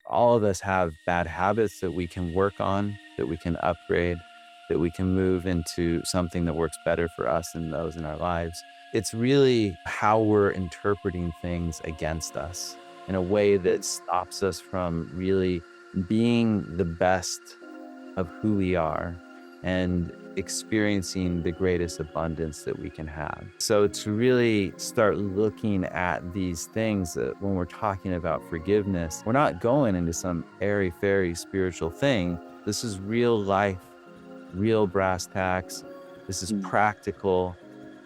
all of us have bad habits that we can work on, that we can upgrade, that we can move into something that works better for us and those in our lives. It's really how we're interpreting things against us in a way that stops us from really being the best of who we are and experiencing the greatest abundance that we can have. So to really start looking at these things that when we're talking about forgiveness, we're not going into some airy-fairy spiritual thing. This is real life, real brass tacks. This is Mm. practical.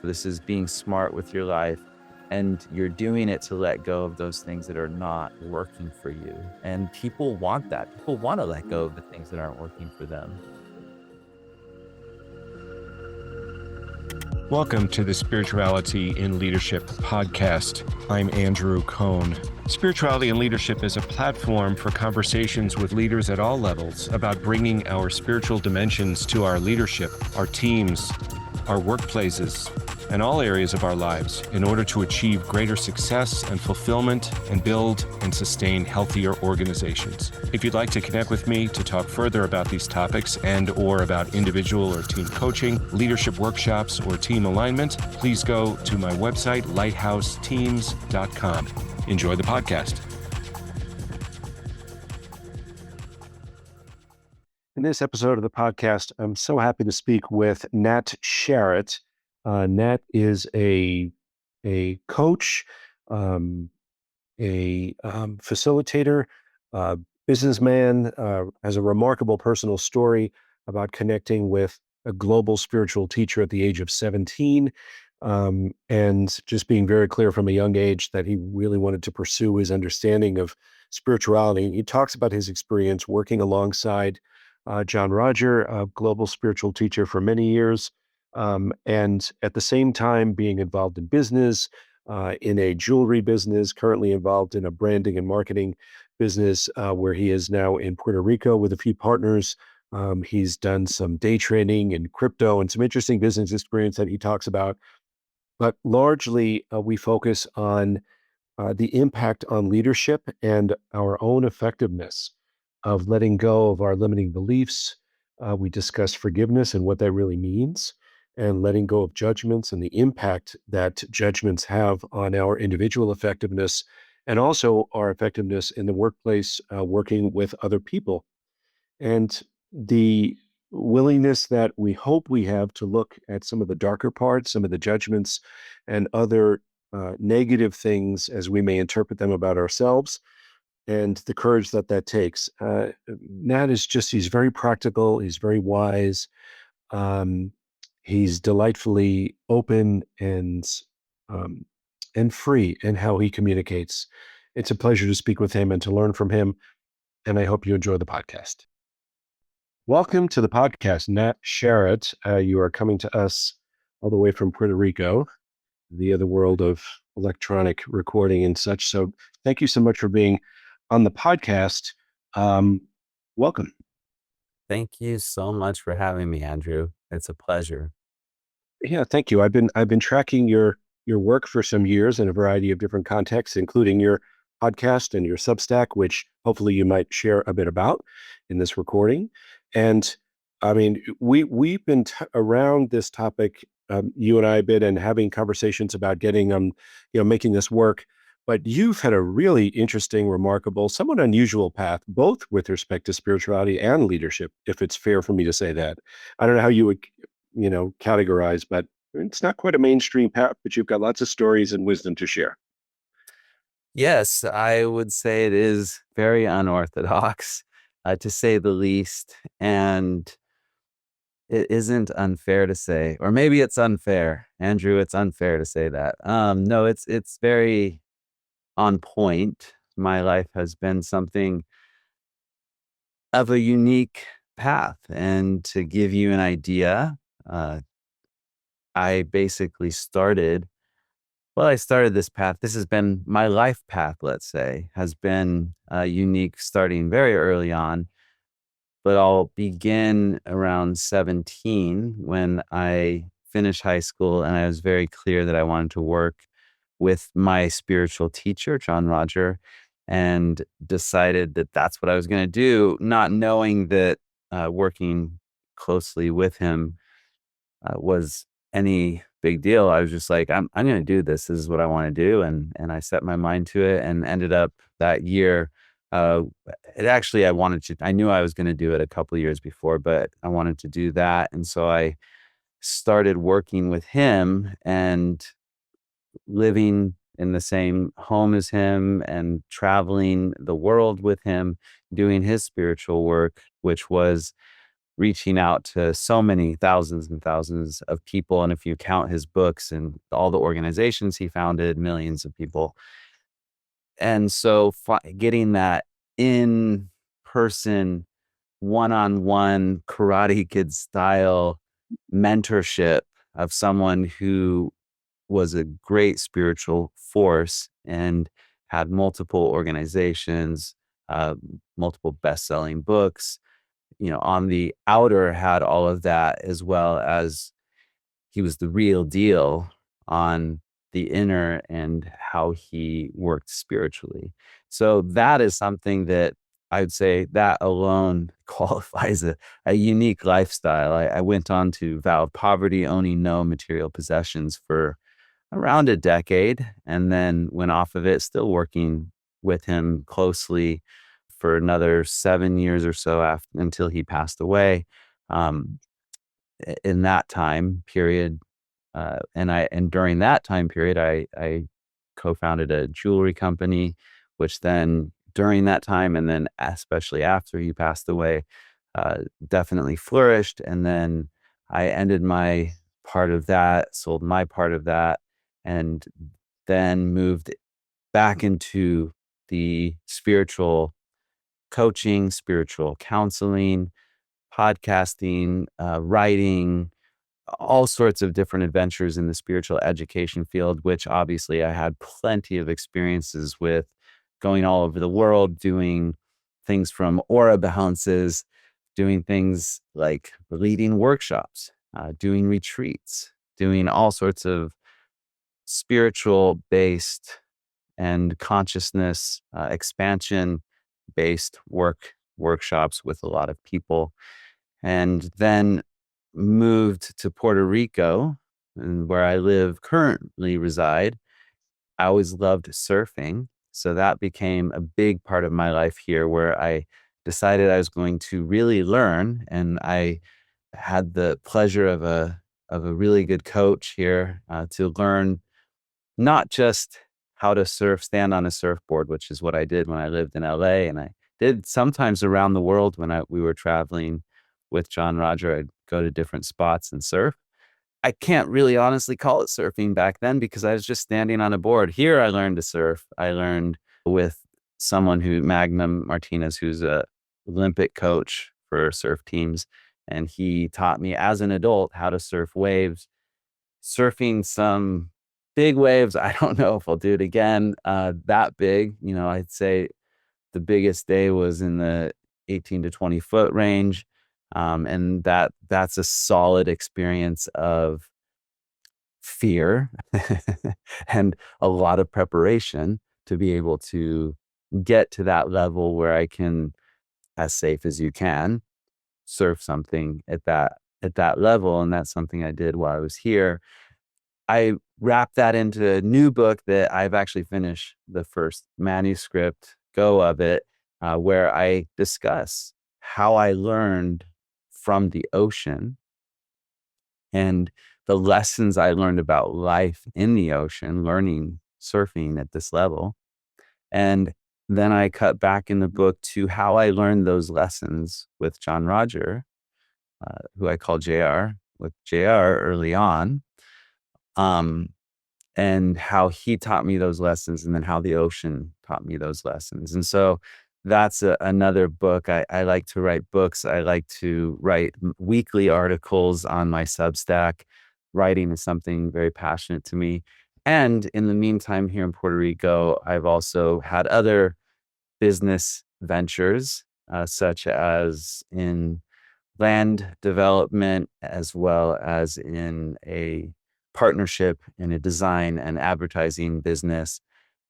This is being smart with your life. And you're doing it to let go of those things that are not working for you. And people want that. People want to let go of the things that aren't working for them. Welcome to the Spirituality in Leadership podcast. I'm Andrew Cohn. Spirituality in Leadership is a platform for conversations with leaders at all levels about bringing our spiritual dimensions to our leadership, our teams, our workplaces, and all areas of our lives in order to achieve greater success and fulfillment and build and sustain healthier organizations. If you'd like to connect with me to talk further about these topics and/or about individual or team coaching, leadership workshops, or team alignment, please go to my website, lighthouseteams.com. Enjoy the podcast. In this episode of the podcast, I'm so happy to speak with Nat Sharratt. Nat is a coach, a facilitator, businessman, has a remarkable personal story about connecting with a global spiritual teacher at the age of 17, and just being very clear from a young age that he really wanted to pursue his understanding of spirituality. He talks about his experience working alongside John Roger, a global spiritual teacher for many years, and at the same time being involved in business, in a jewelry business, currently involved in a branding and marketing business where he is now in Puerto Rico with a few partners. He's done some day trading and crypto and some interesting business experience that he talks about. But largely, we focus on the impact on leadership and our own effectiveness of letting go of our limiting beliefs. We discuss forgiveness and what that really means, and letting go of judgments and the impact that judgments have on our individual effectiveness and also our effectiveness in the workplace, working with other people. And the willingness that we hope we have to look at some of the darker parts, some of the judgments and other negative things as we may interpret them about ourselves, and the courage that that takes. Nat is just, he's very practical, he's very wise, um, he's delightfully open um, and free in how he communicates. It's a pleasure to speak with him and to learn from him, and I hope you enjoy the podcast. Welcome to the podcast, Nat Sharratt. You are coming to us all the way from Puerto Rico via the world of electronic recording and such. So thank you so much for being on the podcast. Welcome. Thank you so much for having me, Andrew. It's a pleasure. Yeah, thank you. I've been tracking your work for some years in a variety of different contexts, including your podcast and your Substack, which hopefully you might share a bit about in this recording. And I mean, we've been around this topic, you and I have been, and having conversations about getting making this work. But you've had a really interesting, remarkable, somewhat unusual path, both with respect to spirituality and leadership, if it's fair for me to say that. I don't know how you would categorize, but it's not quite a mainstream path, but you've got lots of stories and wisdom to share. Yes, I would say it is very unorthodox, to say the least. And it isn't unfair to say, or maybe it's unfair, Andrew. It's unfair to say that. No, it's very on point. My life has been something of a unique path, and to give you an idea, uh, I basically started. Well, I started this path. This has been my life path. Let's say has been unique, starting very early on. But I'll begin around 17 when I finished high school, and I was very clear that I wanted to work with my spiritual teacher, John Roger. and decided that that's what I was going to do, not knowing that working closely with him was any big deal. I was just like, I'm going to do this. This is what I want to do, and I set my mind to it, and ended up that year. Uh, it actually, I wanted to. I knew I was going to do it a couple of years before, but I wanted to do that, and so I started working with him and living in the same home as him and traveling the world with him, doing his spiritual work, which was reaching out to so many thousands and thousands of people. And if you count his books and all the organizations he founded, millions of people. And so getting that in person, one on one Karate Kid style mentorship of someone who was a great spiritual force and had multiple organizations, uh, multiple best-selling books, on the outer had all of that, as well as he was the real deal on the inner and how he worked spiritually. So that is something that I would say that alone qualifies a unique lifestyle. I went on to vow poverty, owning no material possessions for around a decade, and then went off of it, still working with him closely for another 7 years or so after until he passed away. Um, in that time period, and during that time period, I co-founded a jewelry company, which then during that time, and then especially after he passed away, definitely flourished. And then I ended my part of that, sold my part of that, and then moved back into the spiritual coaching, spiritual counseling, podcasting, writing, all sorts of different adventures in the spiritual education field, which obviously I had plenty of experiences with, going all over the world, doing things from aura balances, doing things like leading workshops, doing retreats, doing all sorts of spiritual based and consciousness expansion based workshops with a lot of people, and then moved to Puerto Rico, and where I currently reside. I always loved surfing, so that became a big part of my life here, where I decided I was going to really learn, and I had the pleasure of a really good coach here to learn not just how to stand on a surfboard, which is what I did when I lived in LA, and I did sometimes around the world when we were traveling with John Roger. I'd go to different spots and surf. I can't really honestly call it surfing back then because I was just standing on a board. Here I learned to surf. I learned with someone Magnum Martinez, who's a Olympic coach for surf teams, and he taught me as an adult how to surf waves, surfing some big waves. I don't know if I'll do it again, that big. I'd say the biggest day was in the 18 to 20 foot range. And that's a solid experience of fear and a lot of preparation to be able to get to that level where I can, as safe as you can, surf something at that level. And that's something I did while I was here. I wrapped that into a new book that I've actually finished the first manuscript go of it, where I discuss how I learned from the ocean and the lessons I learned about life in the ocean, learning surfing at this level. And then I cut back in the book to how I learned those lessons with John Roger, who I call JR, with JR early on. And how he taught me those lessons, and then how the ocean taught me those lessons. And so that's another book. I like to write books. I like to write weekly articles on my Substack. Writing is something very passionate to me. And in the meantime, here in Puerto Rico, I've also had other business ventures, such as in land development, as well as in a partnership in a design and advertising business,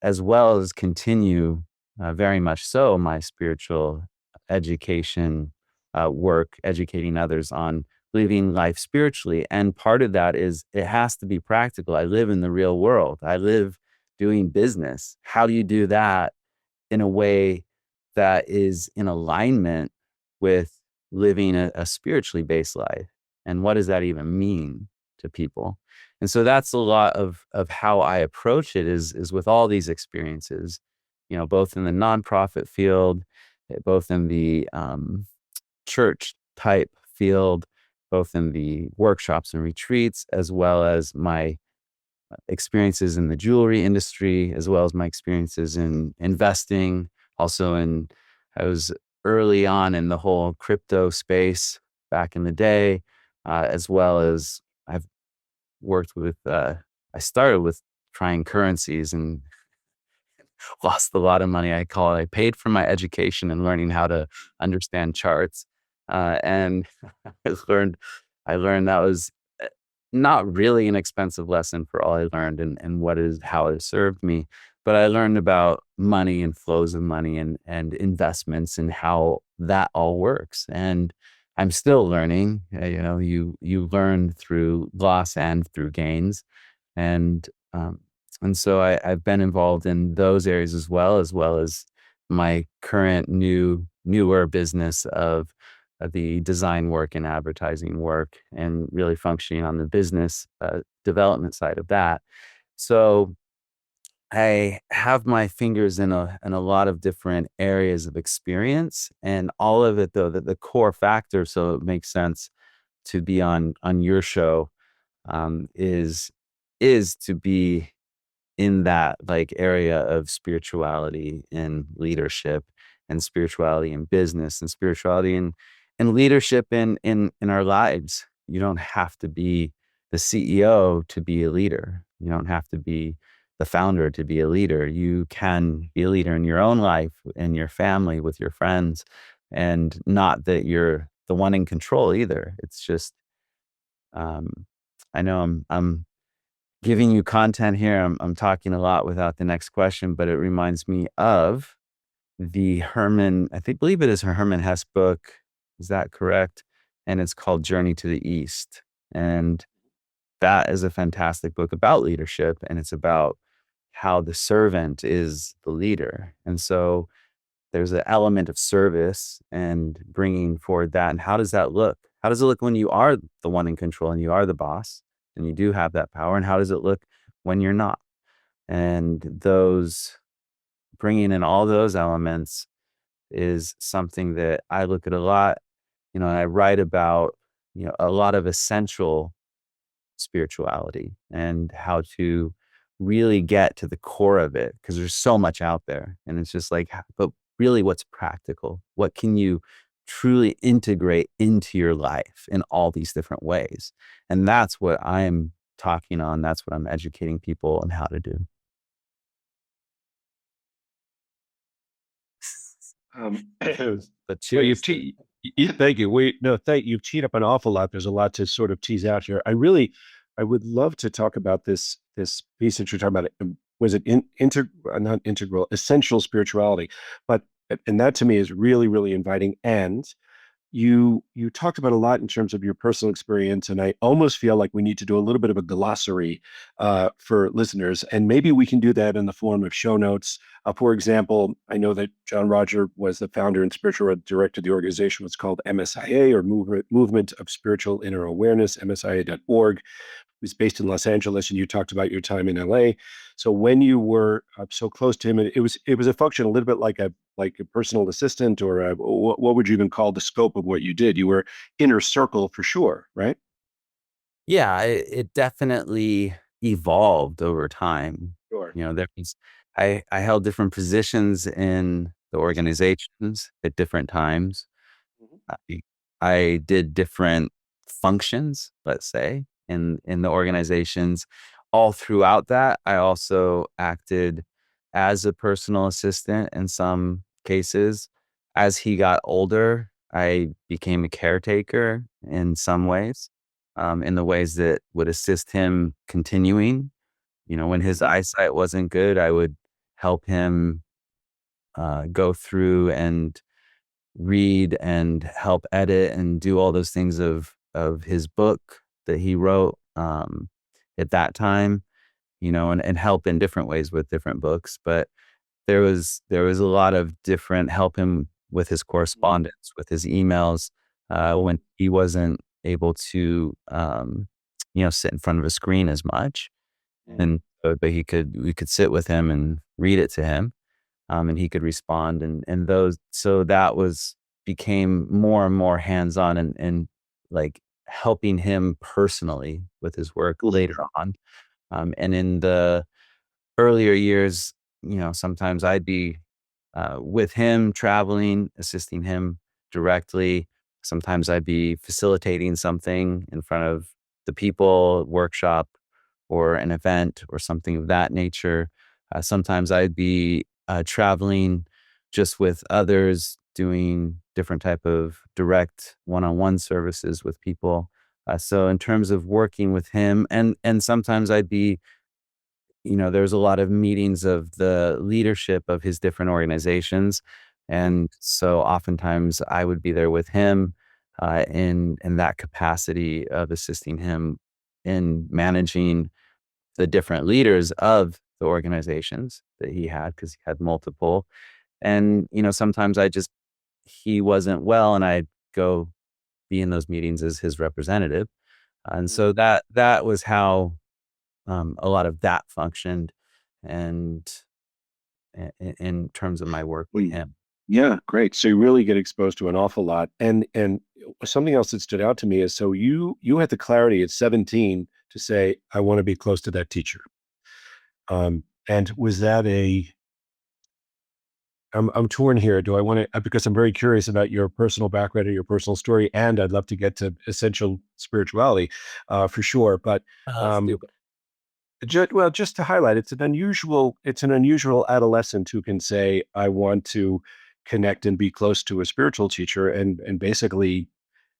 as well as continue very much so my spiritual education work, educating others on living life spiritually. And part of that is it has to be practical. I live in the real world. I live doing business. How do you do that in a way that is in alignment with living a spiritually based life? And what does that even mean to people? And so that's a lot of how I approach it is with all these experiences, both in the nonprofit field, both in the church type field, both in the workshops and retreats, as well as my experiences in the jewelry industry, as well as my experiences in investing. Also, I was early on in the whole crypto space back in the day, as well as I've worked with. I started with trying currencies and lost a lot of money. I paid for my education and learning how to understand charts, and I learned I learned that was not really an expensive lesson for all I learned and how it served me. But I learned about money and flows of money and investments and how that all works. And I'm still learning. You learn through loss and through gains, and um, and so I've been involved in those areas as well as my current newer business of the design work and advertising work, and really functioning on the business development side of that. So I have my fingers in a lot of different areas of experience, and all of it though the core factor, so it makes sense to be on your show, is to be in that like area of spirituality and leadership, and spirituality in business, and spirituality and leadership in our lives. You don't have to be the CEO to be a leader. You don't have to be the founder to be a leader. You can be a leader in your own life, in your family, with your friends, and not that you're the one in control either. It's just um, I know I'm giving you content here. I'm talking a lot without the next question, but it reminds me of the believe it is a Herman Hesse book. Is that correct? And it's called Journey to the East. And that is a fantastic book about leadership. And it's about how the servant is the leader. And so there's an element of service and bringing forward that. And how does that look? How does it look when you are the one in control and you are the boss and you do have that power? And how does it look when you're not? And those bringing in all those elements is something that I look at a lot, and I write about, a lot of essential spirituality and how to really get to the core of it, because there's so much out there. And it's just like, but really what's practical? What can you truly integrate into your life in all these different ways? And that's what I'm talking on. That's what I'm educating people on how to do. Um, But well, cheers. thank you. You've teed up an awful lot. There's a lot to sort of tease out here. I would love to talk about this piece that you're talking about. Was it not integral, essential spirituality? But and that to me is really, really inviting. And you talked about a lot in terms of your personal experience, and I almost feel like we need to do a little bit of a glossary for listeners, and maybe we can do that in the form of show notes. For example, I know that John Roger was the founder and spiritual director of the organization. What's called MSIA, or Movement of Spiritual Inner Awareness, MSIA.org. Was based in Los Angeles, and you talked about your time in LA. So when you were so close to him, it was a function a little bit like a personal assistant, or what would you even call the scope of what you did? You were inner circle for sure, right? Yeah, it definitely evolved over time. Sure. There was I held different positions in the organizations at different times. Mhm. I I did different functions, let's say, in the organizations. All throughout that, I also acted as a personal assistant in some cases. As he got older, I became a caretaker in some ways, in the ways that would assist him continuing. When his eyesight wasn't good, I would help him go through and read and help edit and do all those things of his book that he wrote at that time, and help in different ways with different books. But there was a lot of different help him with his correspondence, with his emails, when he wasn't able to, sit in front of a screen as much. And but we could sit with him and read it to him, and he could respond, and those so that was became more and more hands-on and like helping him personally with his work later on. And in the earlier years, sometimes I'd be with him traveling, assisting him directly. Sometimes I'd be facilitating something in front of the people, workshop or an event or something of that nature. Sometimes I'd be traveling just with others, doing different type of direct one-on-one services with people. So in terms of working with him, and sometimes I'd be there's a lot of meetings of the leadership of his different organizations. And so oftentimes I would be there with him in that capacity of assisting him in managing the different leaders of the organizations that he had, because he had multiple. And, sometimes he wasn't well and I'd go be in those meetings as his representative. And so that was how a lot of that functioned, and in terms of my work Well, with him. yeah, great. So you really get exposed to an awful lot. And something else that stood out to me is so you had the clarity at 17 to say, I want to be close to that teacher. And was that I'm torn here. Do I want to, because I'm very curious about your personal background and your personal story, and I'd love to get to essential spirituality, for sure. But um, Stupid. just to highlight, it's an unusual adolescent who can say, I want to connect and be close to a spiritual teacher and basically,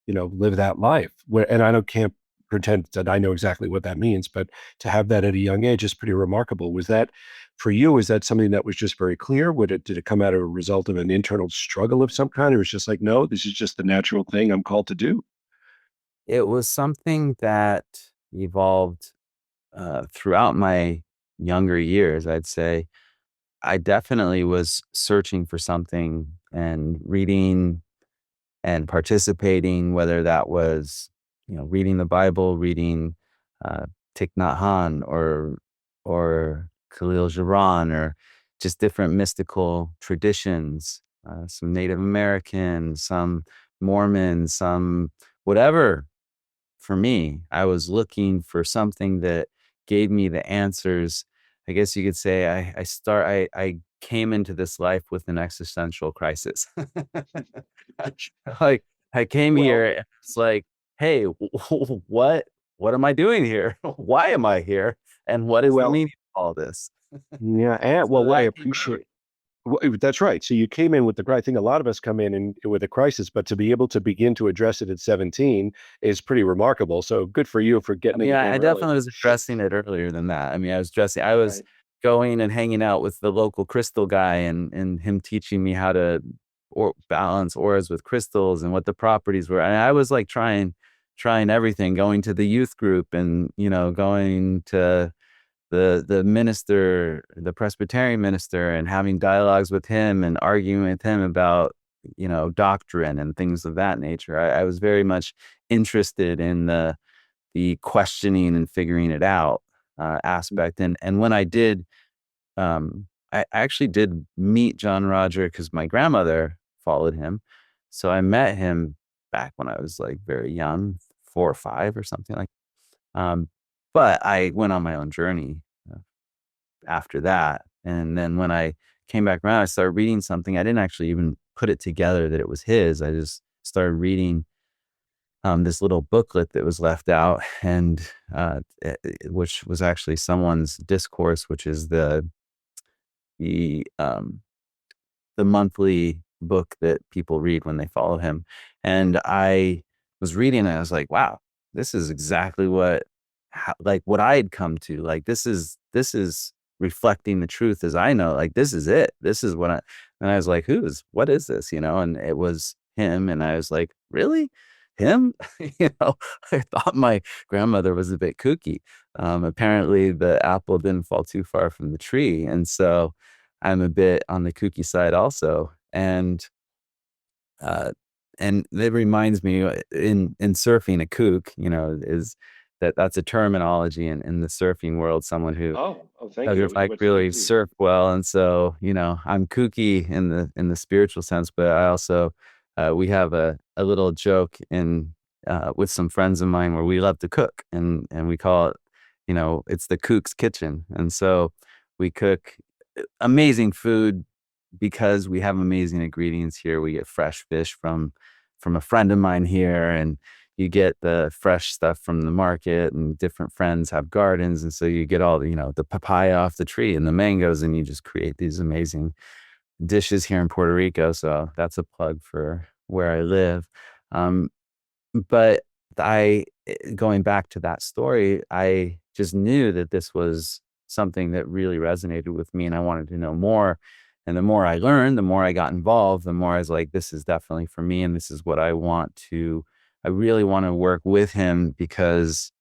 live that life. And I don't can't pretend that I know exactly what that means, but to have that at a young age is pretty remarkable. Was that for you? Is that something that was just very clear? Did it come out of a result of an internal struggle of some kind? Or was just like, no, this is just the natural thing I'm called to do? It was something that evolved throughout my younger years, I'd say. I definitely was searching for something and reading and participating, whether that was, reading the Bible, reading uh, Thich Nhat Hanh or Khalil Gibran, or just different mystical traditions, some Native American, some Mormon, some whatever. For me, I was looking for something that gave me the answers. I guess you could say I came into this life with an existential crisis. Like, I came Well, here, it's like, "Hey, what am I doing here? Why am I here? And what is the well, meaning of all this?" yeah, and So well, I that came early. appreciate. Well, that's right. So you came in with the I think a lot of us come in with a crisis, but to be able to begin to address it at 17 is pretty remarkable. So good for you for I getting mean, it I in early. definitely was addressing it earlier than that. I mean, I was Right. going and hanging out with the local crystal guy, and him teaching me how to balance auras with crystals and what the properties were. And I was like trying everything, going to the youth group and, going to the minister, the Presbyterian minister, and having dialogues with him and arguing with him about, doctrine and things of that nature. I was very much interested in the questioning and figuring it out aspect. And when I did, I actually did meet John Roger because my grandmother followed him. So I met him back when I was like very young, 4 or 5 or something like. Um, but I went on my own journey uh, after that, and then when I came back around, I started reading something. I didn't actually even put it together that it was his. I just started reading this little booklet that was left out, and which was actually someone's discourse, which is the the monthly book that people read when they follow him. And I was reading it. I was like, wow, this is exactly what like what I had come to. Like this is reflecting the truth as I know, like, this is it. This is what I, and I was like, what is this? And it was him. And I was like, really? Him? I thought my grandmother was a bit kooky. Apparently the apple didn't fall too far from the tree. And so I'm a bit on the kooky side also. Uh, and it reminds me in surfing, a kook, is that's a terminology in the surfing world, someone who Oh, thank doesn't you. like really surf well. And so, I'm kooky in the spiritual sense, but I also, we have a little joke with some friends of mine where we love to cook, and we call it, it's the kook's kitchen. And so we cook amazing food because we have amazing ingredients here. We get fresh fish from a friend of mine here, and you get the fresh stuff from the market, and different friends have gardens, and so you get all the papaya off the tree and the mangoes, and you just create these amazing dishes here in Puerto Rico. So that's a plug for where I live. Um, but going back to that story, I just knew that this was something that really resonated with me, and I wanted to know more. And the more I learned, the more I got involved, the more I was like, this is definitely for me, and this is what I really want to work with him, because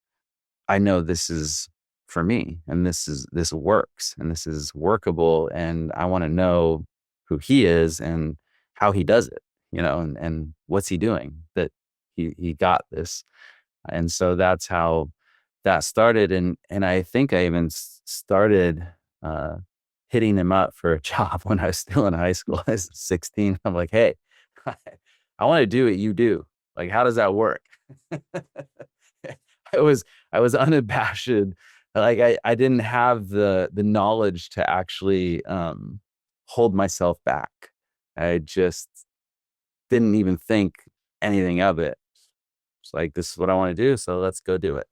I know this is for me, and this works, and this is workable, and I want to know who he is and how he does it, and what's he doing that he got this. And so that's how that started. And I think I even started uh hitting him up for a job when I was still in high school. I was 16. I'm like, hey, I want to do what you do. Like, how does that work? I was I was unabashed. Like, I didn't have the knowledge to actually hold myself back. I just didn't even think anything of it. It's like, this is what I want to do, so let's go do it.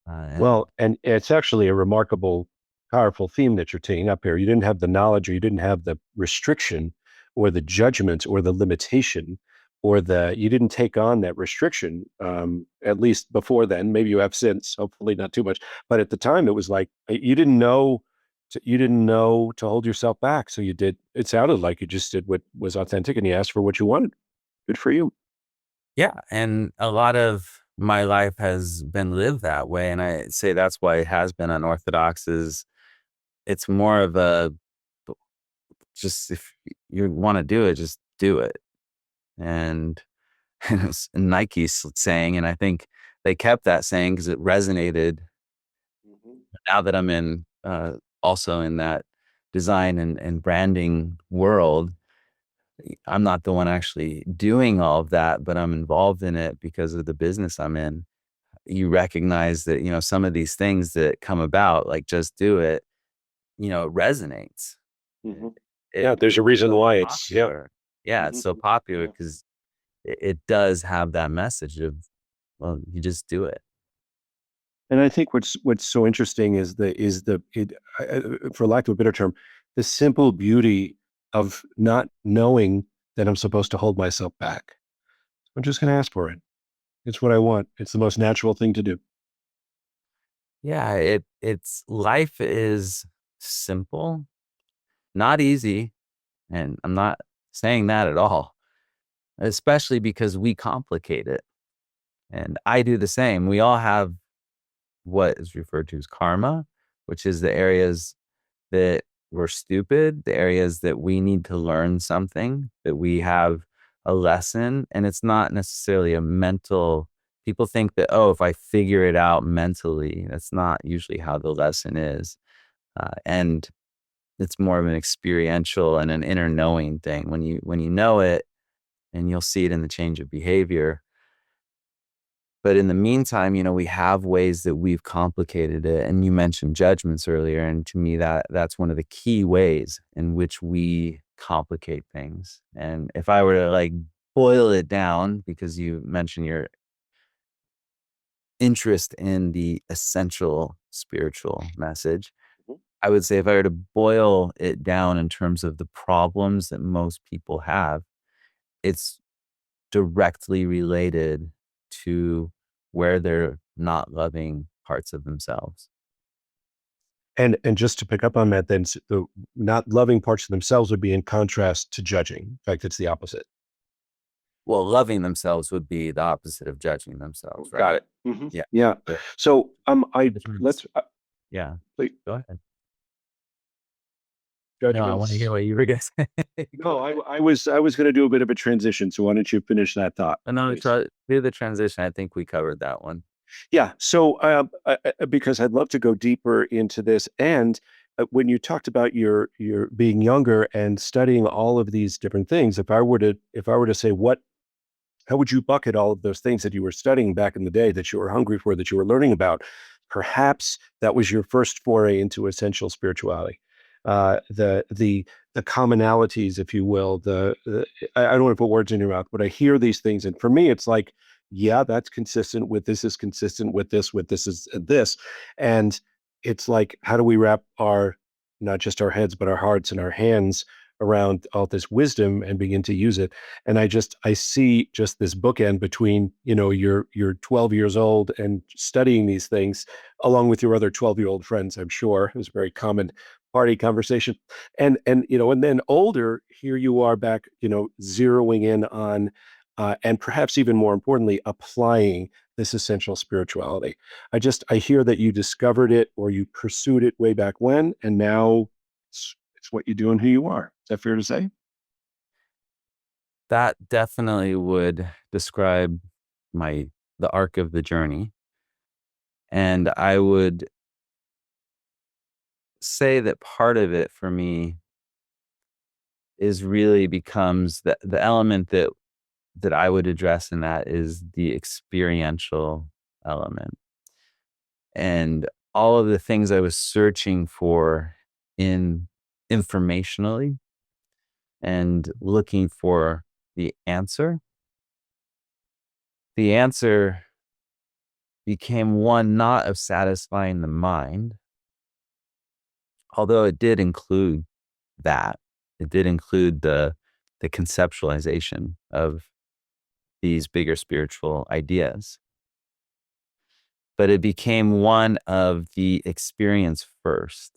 And Well, and it's actually a remarkable, powerful theme that you're teeing up here. You didn't have the knowledge, or you didn't have the restriction, or the judgment, or the limitation, or you didn't take on that restriction, at least before then. Maybe you have since, hopefully not too much. But at the time, it was like you didn't know. You didn't know to hold yourself back. So you did, it sounded like you just did what was authentic, and you asked for what you wanted. Good for you. yeah, and a lot of my life has been lived that way, and I say that's why it has been unorthodox. Is it's more of a, just, if you want to do it, just do it. And it's Nike's saying, and I think they kept that saying because it resonated. Mhm. Now that I'm in also in that design and branding world, I'm not the one actually doing all of that, but I'm involved in it because of the business I'm in. You recognize that, some of these things that come about, like, just do it, it resonates. Mhm. It Yeah, there's a reason so why it's, yeah. popular. Yeah, it's Mhm. so popular Yeah. because it does have that message of, well, you just do it. And I think what's so interesting is for lack of a better term, the simple beauty of not knowing that I'm supposed to hold myself back. I'm just going to ask for it. It's what I want. It's the most natural thing to do. Yeah, it's life is simple, not easy, and I'm not saying that at all, especially because we complicate it. And I do the same. We all have what is referred to as karma, which is the areas that we're stupid, the areas that we need to learn something, that we have a lesson. And it's not necessarily a mental, people think that, oh, if I figure it out mentally, that's not usually how the lesson is. And it's more of an experiential and an inner knowing thing. When you know it, and you'll see it in the change of behavior. But in the meantime, we have ways that we've complicated it. And you mentioned judgments earlier. And to me, that's one of the key ways in which we complicate things. And if I were to, like, boil it down, because you mentioned your interest in the essential spiritual message, Mhm. I would say if I were to boil it down in terms of the problems that most people have, it's directly related to where they're not loving parts of themselves. And just to pick up on that, then the not loving parts of themselves would be in contrast to judging. In fact, it's the opposite. Well, loving themselves would be the opposite of judging themselves, right? Got it. Mm-hmm. Yeah. Yeah. So let's Yeah. wait, Go ahead. No, I want to hear judgments. what you were going to say. No, I was going to do a bit of a transition. So why don't you finish that thought? No, Please? do the transition. I think we covered that one. Yeah. So, because I'd love to go deeper into this, and when you talked about your being younger and studying all of these different things, if I were to say how would you bucket all of those things that you were studying back in the day that you were hungry for, that you were learning about? Perhaps that was your first foray into essential spirituality. The commonalities, if you will, I don't want to put words in your mouth, but I hear these things, and for me, it's like, yeah, that's consistent with this, is consistent with this is this, and it's like, how do we wrap our not just our heads, but our hearts and our hands around all this wisdom and begin to use it? And I see just this bookend between, you're 12 years old and studying these things along with your other 12-year-old friends. I'm sure it was a very common party conversation. And then older, here you are back, zeroing in on and perhaps even more importantly, applying this essential spirituality. I hear that you discovered it or you pursued it way back when, and now it's what you do and who you are. Is that fair to say? That definitely would describe the arc of the journey. And I would say that part of it for me is really becomes the element that I would address in that is the experiential element. And all of the things I was searching for in informationally and looking for the answer became one not of satisfying the mind, although it did include that. It did include the conceptualization of these bigger spiritual ideas. But it became one of the experience first.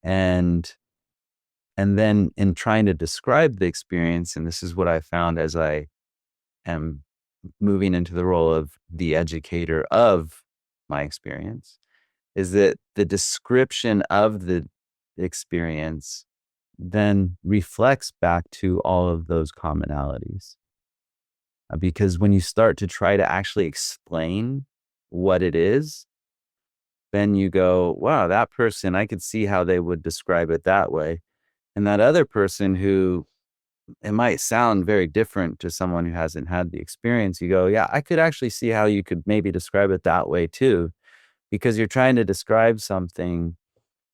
And then in trying to describe the experience, and this is what I found as I am moving into the role of the educator of my experience, is that the description of the experience then reflects back to all of those commonalities. Because when you start to try to actually explain what it is, then you go, wow, that person, I could see how they would describe it that way. And that other person who it might sound very different to someone who hasn't had the experience, you go, yeah, I could actually see how you could maybe describe it that way too, because you're trying to describe something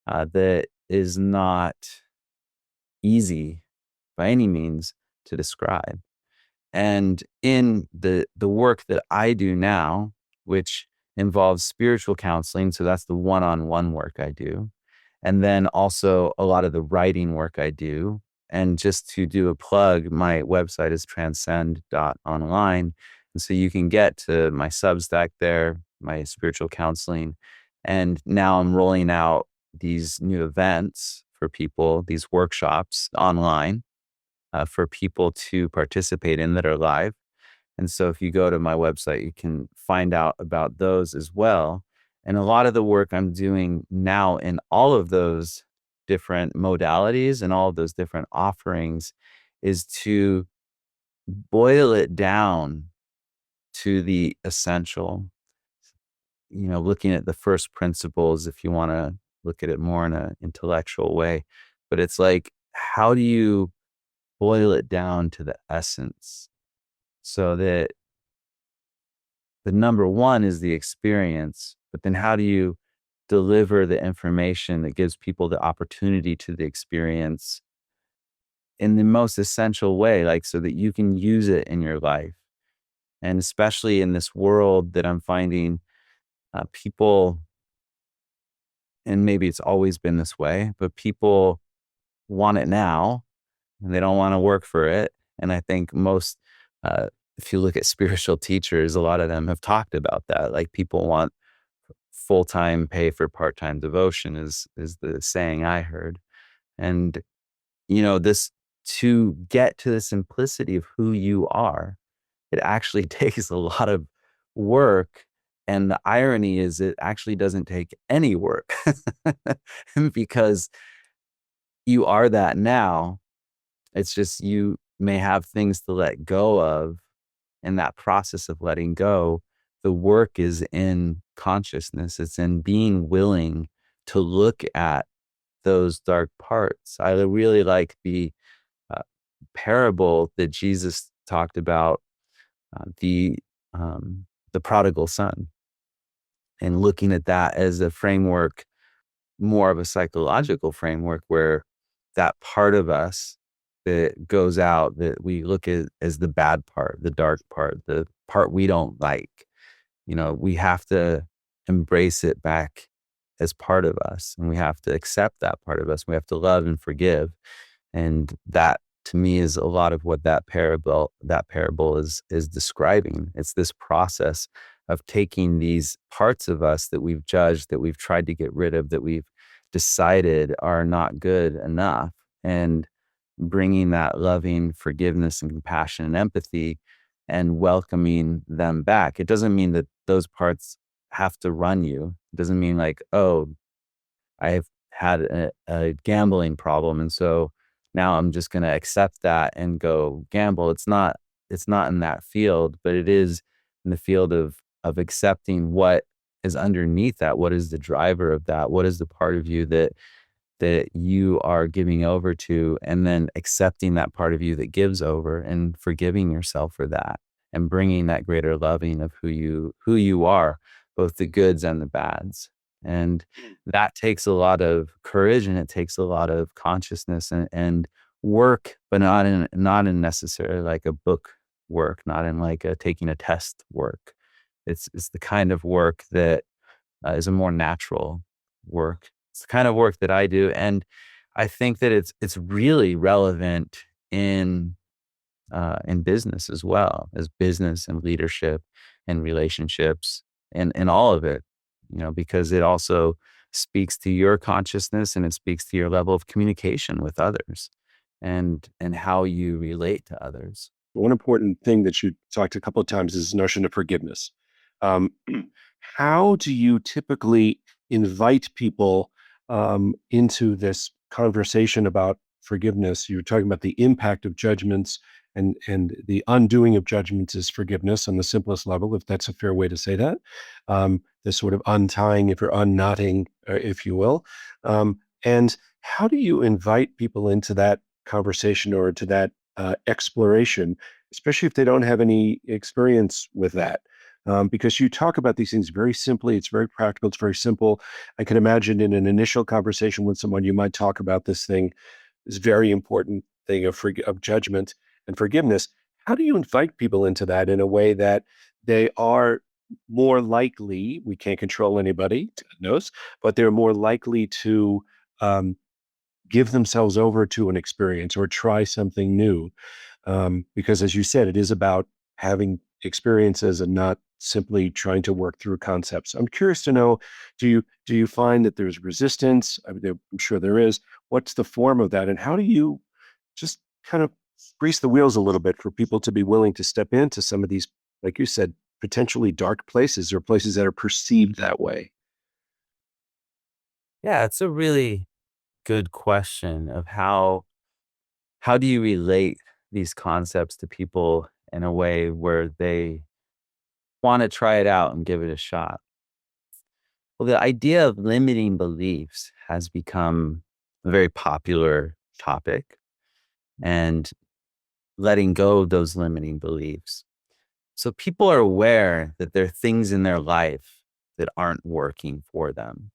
that is not easy by any means to describe. And in the work that I do now, which involves spiritual counseling, so that's the one-on-one work I do, and then also a lot of the writing work I do. And just to do a plug, my website is transcend.online. And so you can get to my Substack there, my spiritual counseling. And now I'm rolling out these new events for people, these workshops online for people to participate in that are live. And so if you go to my website, you can find out about those as well. And a lot of the work I'm doing now in all of those different modalities and all of those different offerings is to boil it down to the essential, looking at the first principles, if you want to look at it more in an intellectual way. But it's like, how do you boil it down to the essence so that the number one is the experience, but then how do you deliver the information that gives people the opportunity to the experience in the most essential way, like so that you can use it in your life? And especially in this world that I'm finding people, and maybe it's always been this way, but people want it now and they don't want to work for it. And I think most, if you look at spiritual teachers, a lot of them have talked about that. Like people want full-time pay for part-time devotion is the saying I heard. And, this to get to the simplicity of who you are, it actually takes a lot of work. And the irony is it actually doesn't take any work because you are that now. It's just you may have things to let go of. In that process of letting go, the work is in consciousness. It's in being willing to look at those dark parts. I really like the uh, parable that Jesus talked about, uh, the the prodigal son, and looking at that as a framework, more of a psychological framework, where that part of us that goes out, that we look at as the bad part, the dark part, the part we don't like, we have to embrace it back as part of us, and we have to accept that part of us. We have to love and forgive. And that, to me, is a lot of what that parable is describing. It's this process of taking these parts of us that we've judged, that we've tried to get rid of, that we've decided are not good enough, and bringing that loving forgiveness and compassion and empathy and welcoming them back. It doesn't mean that those parts have to run you. It doesn't mean like, oh, I've had a gambling problem, and so now I'm just gonna accept that and go gamble. It's not in that field, but it is in the field of accepting what is underneath that. What is the driver of that? What is the part of you that you are giving over to, and then accepting that part of you that gives over and forgiving yourself for that, and bringing that greater loving of who you are, both the goods and the bads. And that takes a lot of courage, and it takes a lot of consciousness and work, but not in necessarily like a book work, not in like a taking a test work. It's the kind of work that is a more natural work. It's the kind of work that I do, and I think that it's really relevant in business as well, as business and leadership and relationships, and all of it, because it also speaks to your consciousness, and it speaks to your level of communication with others, and how you relate to others. One important thing that you talked a couple of times is the notion of forgiveness. Um, how do you typically invite people into this conversation about forgiveness? You were talking about the impact of judgments, and the undoing of judgments is forgiveness on the simplest level, if that's a fair way to say that. The sort of untying, if you're unknotting, if you will. And how do you invite people into that conversation or to that exploration, especially if they don't have any experience with that? Because you talk about these things very simply. It's very practical. It's very simple. I can imagine in an initial conversation with someone, you might talk about this thing, this very important thing of judgment and forgiveness. How do you invite people into that in a way that they are more likely, we can't control anybody, God knows, but they're more likely to um, give themselves over to an experience or try something new? Because as you said, it is about having experiences and not simply trying to work through concepts. I'm curious to know, do you find that there's resistance? I'm sure there is. What's the form of that, and how do you just kind of grease the wheels a little bit for people to be willing to step into some of these, like you said, potentially dark places or places that are perceived that way? Yeah, it's a really good question of how do you relate these concepts to people in a way where they want to try it out and give it a shot. Well, the idea of limiting beliefs has become a very popular topic, and letting go of those limiting beliefs. So people are aware that there are things in their life that aren't working for them,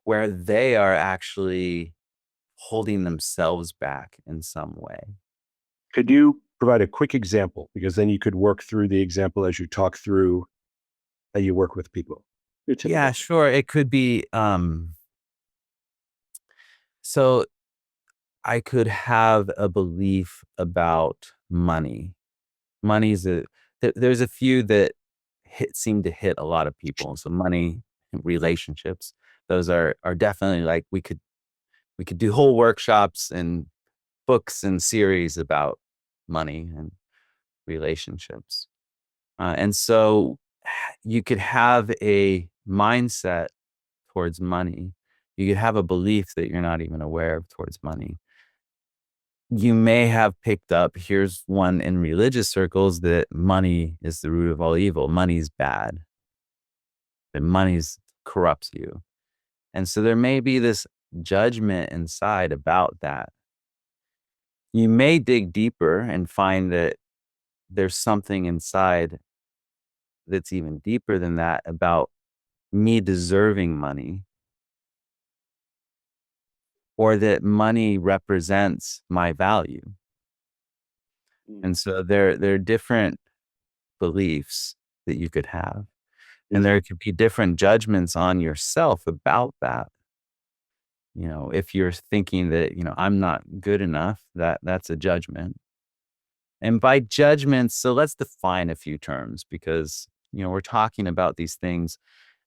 where they are actually holding themselves back in some way. Could you provide a quick example? Because then you could work through the example as you talk through how you work with people. Your Yeah, typical. sure. It could be so I could have a belief about money. Money's there's a few that seem to hit a lot of people. So money relationships. Those are definitely like we could do whole workshops and books and series about money and relationships. And so you could have a mindset towards money. You could have a belief that you're not even aware of towards money. You may have picked up, here's one in religious circles, that money is the root of all evil. Money's bad. That money's corrupts you. And so there may be this judgment inside about that. You may dig deeper and find that there's something inside that's even deeper than that about me deserving money, or that money represents my value. And so there are different beliefs that you could have. And there could be different judgments on yourself about that. If you're thinking that, I'm not good enough, that's a judgment. And by judgments, so let's define a few terms, because, we're talking about these things.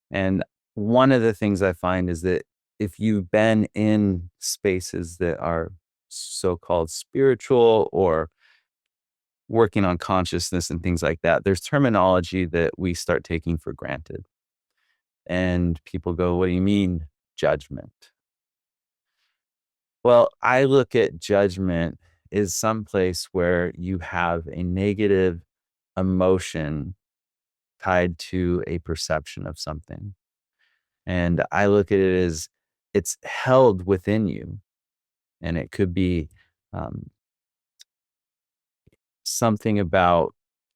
And one of the things I find is that if you've been in spaces that are so-called spiritual or working on consciousness and things like that, there's terminology that we start taking for granted. And people go, what do you mean judgment? Well, I look at judgment as someplace where you have a negative emotion tied to a perception of something. And I look at it as it's held within you. And it could be um, something about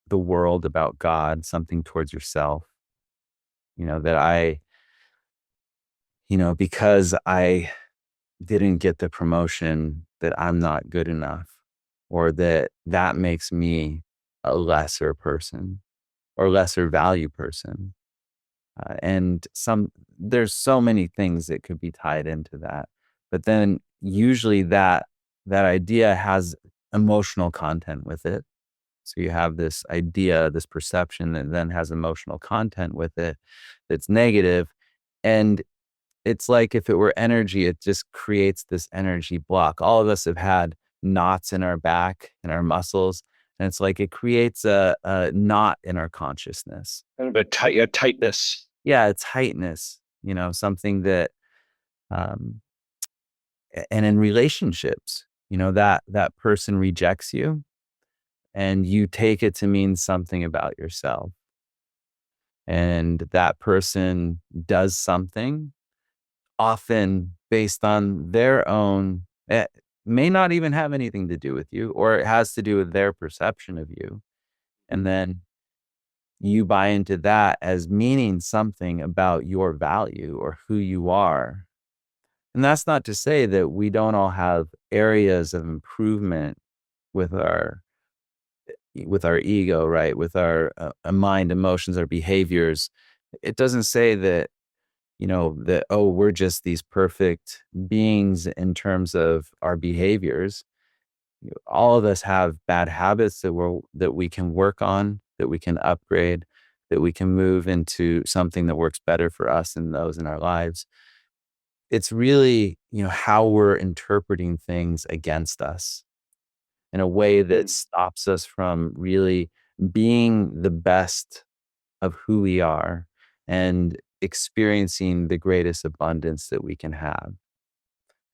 the world, about God, something towards yourself, that because I didn't get the promotion, that I'm not good enough, or that makes me a lesser person or lesser value person. And there's so many things that could be tied into that. But then usually that idea has emotional content with it. So you have this idea, this perception that then has emotional content with it that's negative. And it's like if it were energy, it just creates this energy block. All of us have had knots in our back and our muscles. And it's like it creates a knot in our consciousness. Kind of a tightness. Yeah, it's tightness, something that, and in relationships, that person rejects you and you take it to mean something about yourself. And that person does something often based on their own, it may not even have anything to do with you, or it has to do with their perception of you. And then you buy into that as meaning something about your value or who you are. And that's not to say that we don't all have areas of improvement with our ego, right? With our mind, emotions, our behaviors. It doesn't say that, that, oh, we're just these perfect beings in terms of our behaviors. All of us have bad habits that we can work on, that we can upgrade, that we can move into something that works better for us and those in our lives. It's really, how we're interpreting things against us in a way that stops us from really being the best of who we are and experiencing the greatest abundance that we can have.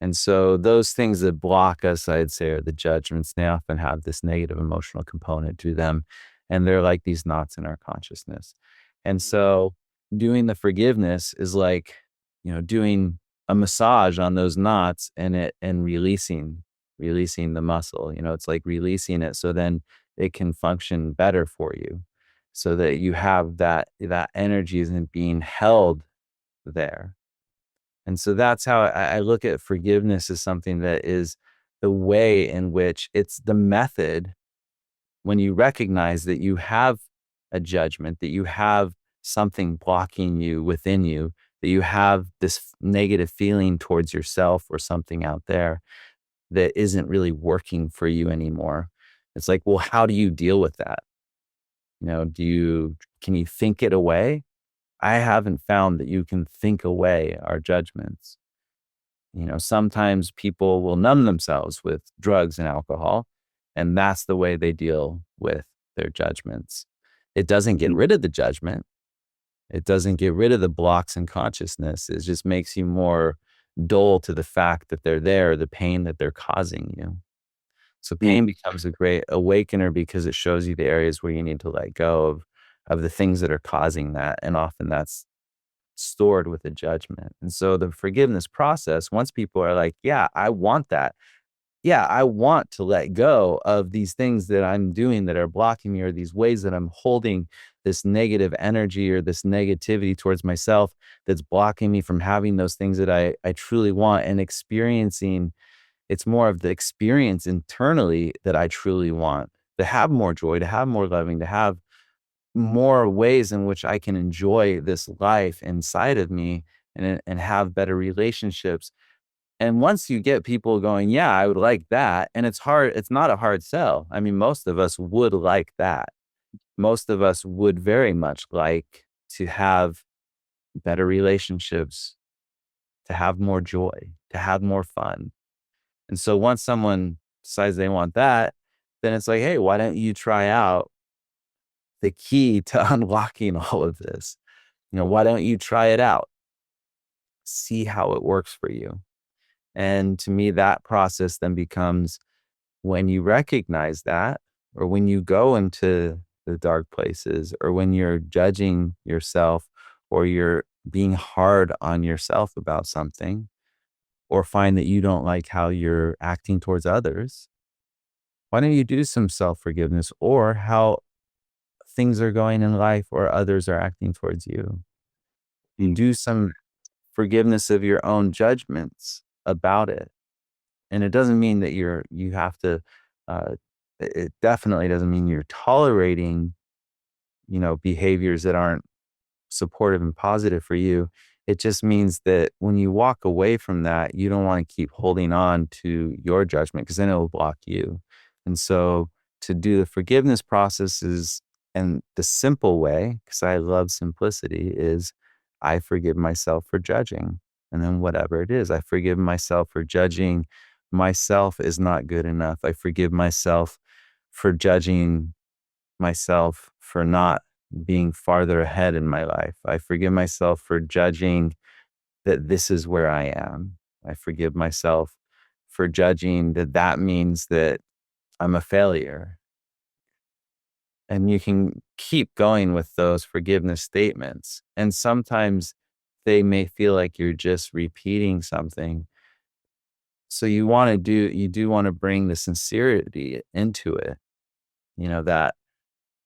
And so those things that block us, I'd say, are the judgments. They often have this negative emotional component to them. And they're like these knots in our consciousness. And so doing the forgiveness is like, doing a massage on those knots and releasing the muscle. It's like releasing it so then it can function better for you. So that you have that energy isn't being held there. And so that's how I look at forgiveness as something that is the way in which it's the method when you recognize that you have a judgment, that you have something blocking you within you, that you have this negative feeling towards yourself or something out there that isn't really working for you anymore. It's like, well, how do you deal with that? Can you think it away? I haven't found that you can think away our judgments. Sometimes people will numb themselves with drugs and alcohol, and that's the way they deal with their judgments. It doesn't get Mm, rid of the judgment. It doesn't get rid of the blocks in consciousness. It just makes you more dull to the fact that they're there, the pain that they're causing you. So mm, pain becomes a great awakener because it shows you the areas where you need to let go of the things that are causing that. And often that's stored with a judgment. And so the forgiveness process, once people are like, yeah, I want that. Yeah, I want to let go of these things that I'm doing that are blocking me, or these ways that I'm holding this negative energy or this negativity towards myself that's blocking me from having those things that I truly want and experiencing. It's more of the experience internally that I truly want, to have more joy, to have more loving, to have more ways in which I can enjoy this life inside of me and have better relationships. And once you get people going, yeah, I would like that. And it's not a hard sell. I mean, most of us would like that. Most of us would very much like to have better relationships, to have more joy, to have more fun. And so once someone decides they want that, then it's like, hey, why don't you try out the key to unlocking all of this? Why don't you try it out? See how it works for you. And to me, that process then becomes when you recognize that, or when you go into the dark places, or when you're judging yourself, or you're being hard on yourself about something, or find that you don't like how you're acting towards others, why don't you do some self forgiveness or how things are going in life or others are acting towards you? mm, Do some forgiveness of your own judgments about it. And it doesn't mean that you have to, uh, it definitely doesn't mean you're tolerating, behaviors that aren't supportive and positive for you. It just means that when you walk away from that, you don't want to keep holding on to your judgment because then it will block you. And so to do the forgiveness processes and the simple way, because I love simplicity, is I forgive myself for judging. And then whatever it is, I forgive myself for judging myself is not good enough. I forgive myself for judging myself for not being farther ahead in my life. I forgive myself for judging that this is where I am. I forgive myself for judging that that means that I'm a failure. And you can keep going with those forgiveness statements. And sometimes they may feel like you're just repeating something. So you do want to bring the sincerity into it, that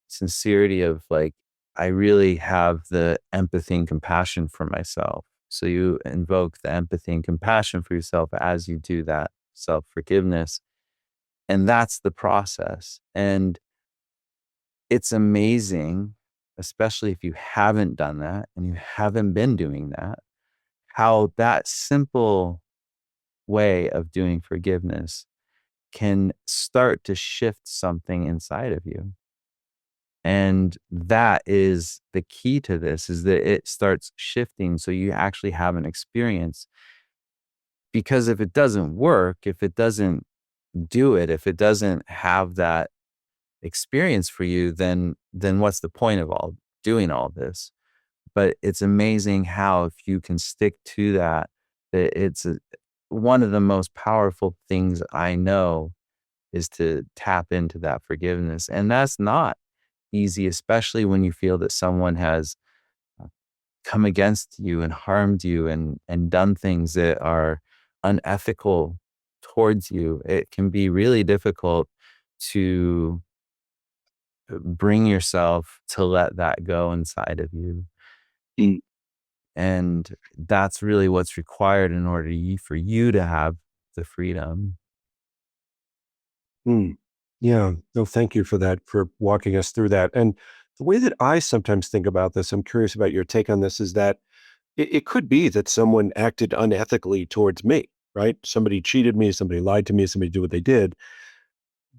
sincerity of like, I really have the empathy and compassion for myself. So you invoke the empathy and compassion for yourself as you do that self forgiveness. And that's the process. And it's amazing, especially if you haven't done that and you haven't been doing that, how that simple way of doing forgiveness can start to shift something inside of you. And that is the key to this, is that it starts shifting so you actually have an experience. Because if it doesn't work, if it doesn't do it, if it doesn't have that experience for you, then what's the point of all doing all this? But it's amazing how if you can stick to that, one of the most powerful things I know is to tap into that forgiveness. And that's not easy, especially when you feel that someone has uh, come against you and harmed you and done things that are unethical towards you. It can be really difficult to bring yourself to let that go inside of you. mm, And that's really what's required in order for you to have the freedom. mm. Yeah. No, thank you for that, for walking us through that. And the way that I sometimes think about this, I'm curious about your take on this, is that it could be that someone acted unethically towards me, right? Somebody cheated me, somebody lied to me, somebody did what they did.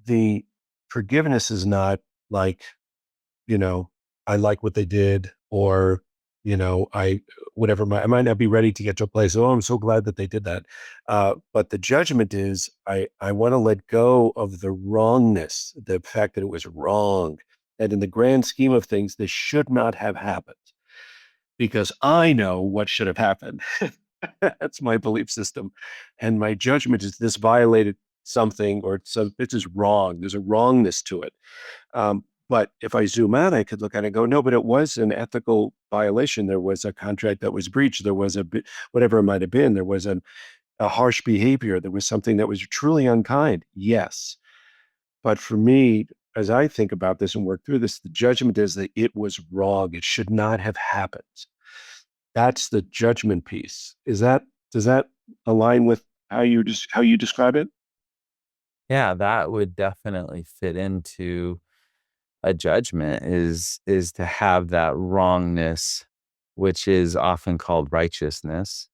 The forgiveness is not like, you know, I like what they did, or I whatever I might not be ready to get to a place. Oh, I'm so glad that they did that. But the judgment is I want to let go of the wrongness, the fact that it was wrong. And in the grand scheme of things, this should not have happened because I know what should have happened. That's my belief system. And my judgment is this violated something or this is wrong. There's a wrongness to it. But if I zoom out, I could look at it and go, no, but it was an ethical violation. There was a contract that was breached. There was whatever it might have been. There was a harsh behavior. There was something that was truly unkind. Yes. But for me, as I think about this and work through this, the judgment is that it was wrong. It should not have happened. That's the judgment piece. Does that align with how you describe it? Yeah, that would definitely fit into a judgment is to have that wrongness, which is often called righteousness.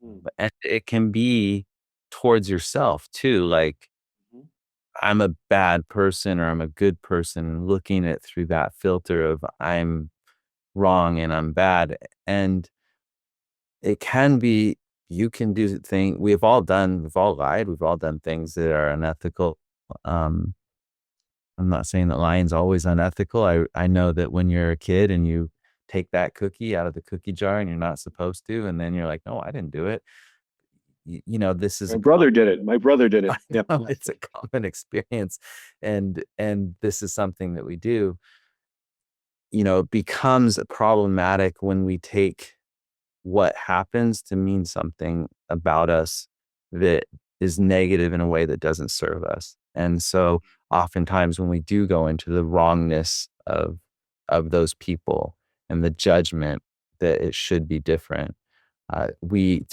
Mm, And it can be towards yourself too, like, mhm, I'm a bad person or I'm a good person, looking at through that filter of I'm wrong and I'm bad. And it can be you can do things we've all lied, we've all done things that are unethical. Um, I'm not saying that lying's always unethical. I know that when you're a kid and you take that cookie out of the cookie jar and you're not supposed to, and then you're like, "No, I didn't do it." This is my a brother did it. My brother did it. I Yep. know it's a common experience, and this is something that we do. It becomes problematic when we take what happens to mean something about us that is negative in a way that doesn't serve us. And so oftentimes when we do go into the wrongness of those people and the judgment that it should be different, we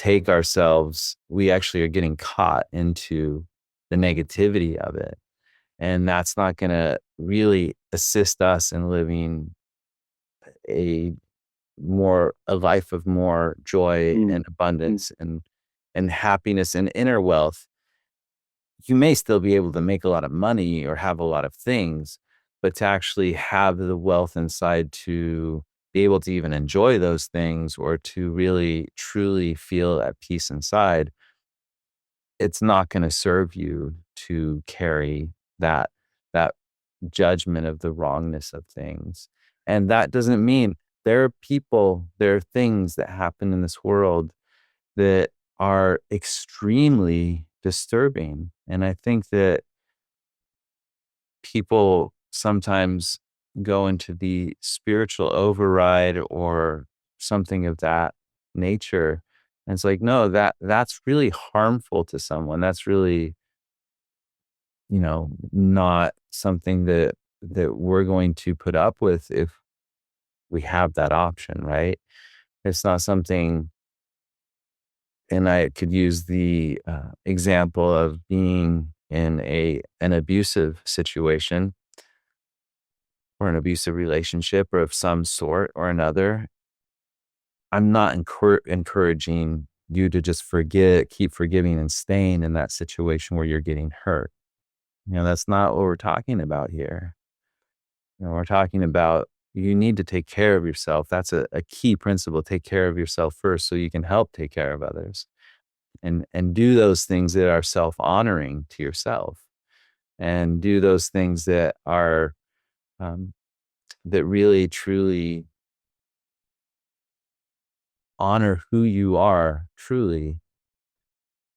actually are getting caught into the negativity of it. And that's not going to really assist us in living a a life of more joy Mm, and mm, abundance and happiness and inner wealth. You may still be able to make a lot of money or have a lot of things, but to actually have the wealth inside to be able to even enjoy those things or to really truly feel at peace inside, it's not going to serve you to carry that that judgment of the wrongness of things. And that doesn't mean there are things that happen in this world that are extremely disturbing. And I think that people sometimes go into the spiritual override or something of that nature. And it's like, no, that's really harmful to someone. That's really, not something that we're going to put up with if we have that option, right? It's not something, and I could use the example of being in an abusive situation or an abusive relationship or of some sort or another. I'm not encouraging you to just keep forgiving and staying in that situation where you're getting hurt. That's not what we're talking about here. We're talking about you need to take care of yourself. That's a key principle. Take care of yourself first so you can help take care of others and do those things that are self-honoring to yourself and do those things that are um, that really truly honor who you are truly.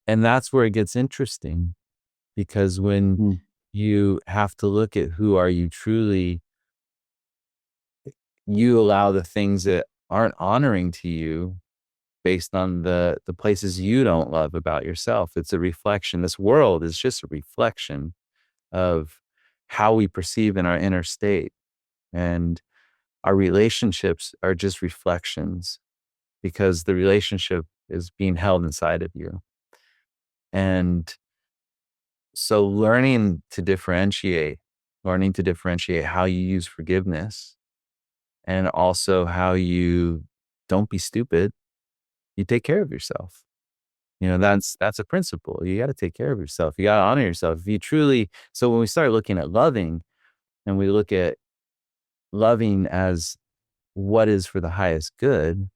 And that's where it gets interesting because when mm, you have to look at who are you truly, you allow the things that aren't honoring to you based on the places you don't love about yourself. It's a reflection. This world is just a reflection of how we perceive in our inner state. And our relationships are just reflections because the relationship is being held inside of you. And so learning to differentiate how you use forgiveness and also how you don't be stupid, you take care of yourself. That's a principle. You got to take care of yourself. You got to honor yourself. If you truly, so when we start looking at loving and we look at loving as what is for the highest good.